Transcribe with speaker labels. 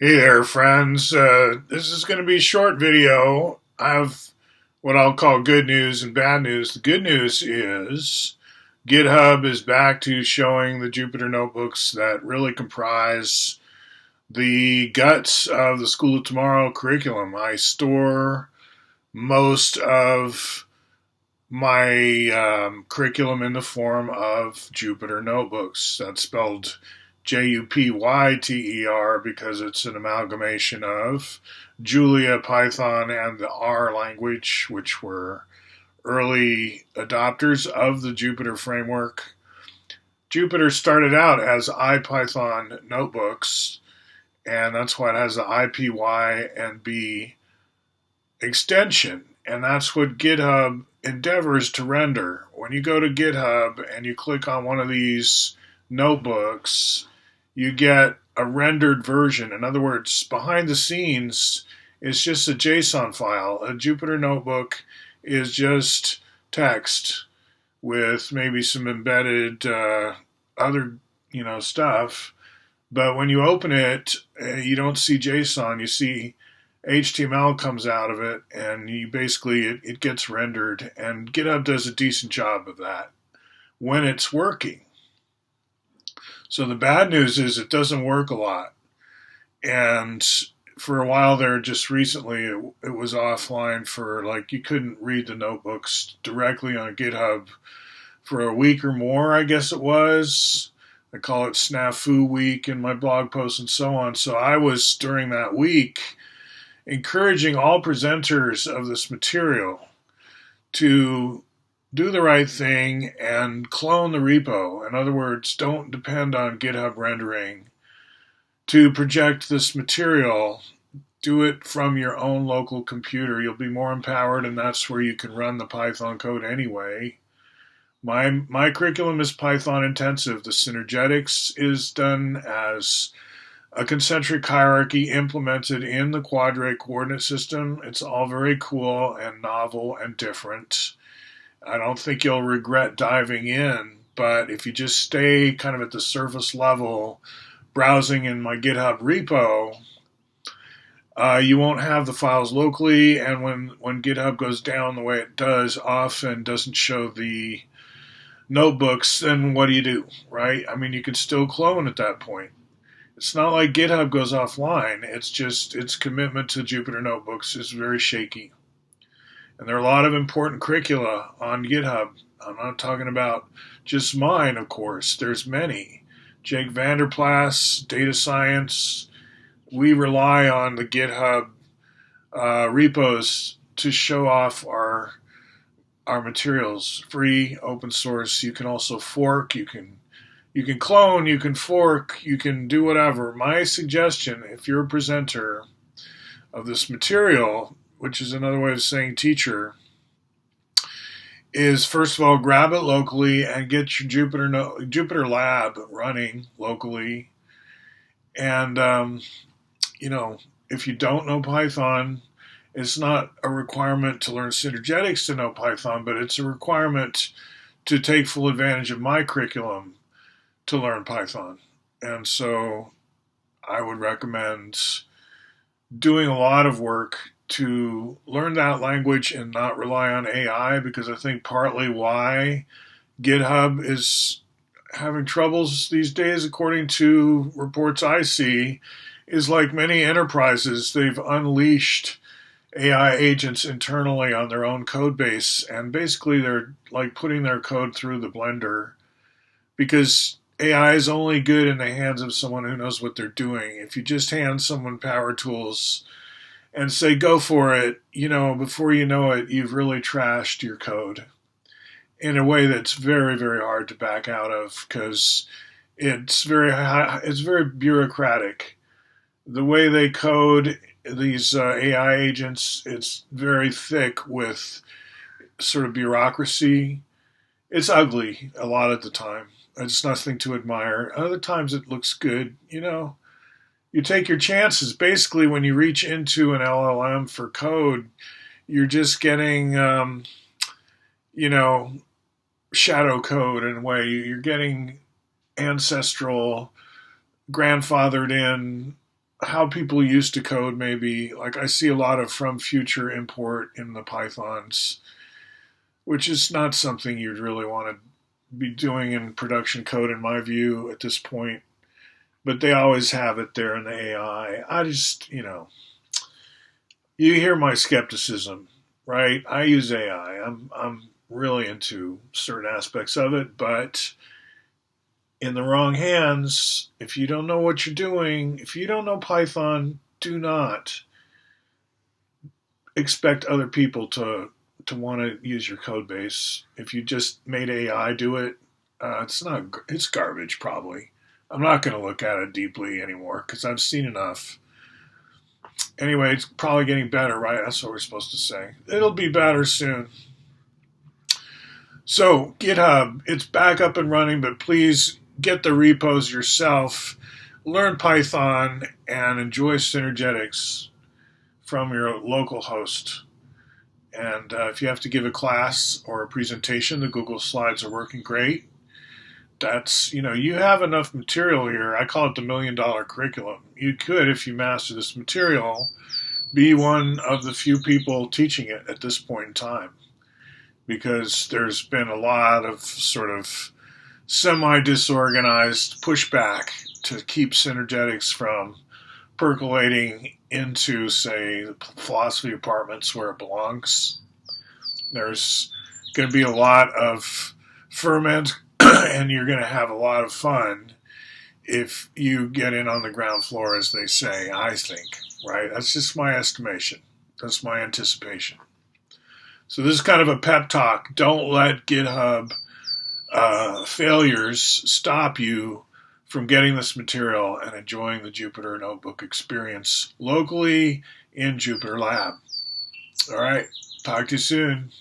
Speaker 1: Hey there, friends. This is going to be a short video. I have what I'll call good news and bad news. The good news is GitHub is back to showing the Jupyter notebooks that really comprise the guts of the School of Tomorrow curriculum. I store most of my curriculum in the form of Jupyter notebooks. That's spelled Jupyter because it's an amalgamation of Julia, Python, and the R language, which were early adopters of the Jupyter framework. Jupyter started out as IPython notebooks, and that's why it has the IPY and B extension. And that's what GitHub endeavors to render. When you go to GitHub and you click on one of these notebooks, you get a rendered version. In other words, behind the scenes, it's just a JSON file. A Jupyter notebook is just text with maybe some embedded other stuff. But when you open it, you don't see JSON. You see HTML comes out of it, and you basically it gets rendered. And GitHub does a decent job of that when it's working. So the bad news is it doesn't work a lot. And for a while there, just recently, it was offline for you couldn't read the notebooks directly on GitHub for a week or more, I guess it was. I call it Snafu Week in my blog posts and so on. So I was, during that week, encouraging all presenters of this material to do the right thing and clone the repo. In other words, don't depend on GitHub rendering to project this material. Do it from your own local computer. You'll be more empowered, and that's where you can run the Python code anyway. My curriculum is Python intensive. The synergetics is done as a concentric hierarchy implemented in the quadratic coordinate system. It's all very cool and novel and different. I don't think you'll regret diving in, but if you just stay kind of at the surface level, browsing in my GitHub repo, you won't have the files locally, and when GitHub goes down the way it does, often doesn't show the notebooks, then what do? Right? I mean, you can still clone at that point. It's not like GitHub goes offline. It's just its commitment to Jupyter notebooks is very shaky. And there are a lot of important curricula on GitHub. I'm not talking about just mine, of course. There's many. Jake Vanderplas, data science. We rely on the GitHub repos to show off our materials. Free, open source. You can also fork. You can clone. You can fork. You can do whatever. My suggestion, if you're a presenter of this material, which is another way of saying teacher, is first of all, grab it locally and get your JupyterLab running locally. And, if you don't know Python, it's not a requirement to learn synergetics to know Python, but it's a requirement to take full advantage of my curriculum to learn Python. And so I would recommend doing a lot of work to learn that language and not rely on AI, because I think partly why GitHub is having troubles these days, according to reports I see, is like many enterprises, they've unleashed AI agents internally on their own code base, and basically they're like putting their code through the blender, because AI is only good in the hands of someone who knows what they're doing. If you just hand someone power tools and say, go for it, before you know it, you've really trashed your code in a way that's very, very hard to back out of, because it's very bureaucratic. The way they code these AI agents, it's very thick with sort of bureaucracy. It's ugly a lot of the time. It's nothing to admire. Other times it looks good, You take your chances. Basically, when you reach into an LLM for code, you're just getting, shadow code in a way. You're getting ancestral, grandfathered in how people used to code maybe. Like I see a lot of from future import in the Pythons, which is not something you'd really want to be doing in production code in my view at this point. But they always have it there in the AI. I just, you hear my skepticism, right? I use AI. I'm really into certain aspects of it, but in the wrong hands, if you don't know what you're doing, if you don't know Python, do not expect other people to want to use your code base. If you just made AI do it, it's garbage probably. I'm not going to look at it deeply anymore because I've seen enough. Anyway, it's probably getting better, right? That's what we're supposed to say. It'll be better soon. So, GitHub, it's back up and running, but please get the repos yourself, learn Python, and enjoy synergetics from your local host. And if you have to give a class or a presentation, the Google Slides are working great. That's, you have enough material here. I call it the $1 million curriculum. You could, if you master this material, be one of the few people teaching it at this point in time. Because there's been a lot of sort of semi-disorganized pushback to keep synergetics from percolating into, say, the philosophy departments where it belongs. There's going to be a lot of ferment, and you're going to have a lot of fun if you get in on the ground floor, as they say, I think, right? That's just my estimation. That's my anticipation. So this is kind of a pep talk. Don't let GitHub failures stop you from getting this material and enjoying the Jupyter Notebook experience locally in JupyterLab. All right, talk to you soon.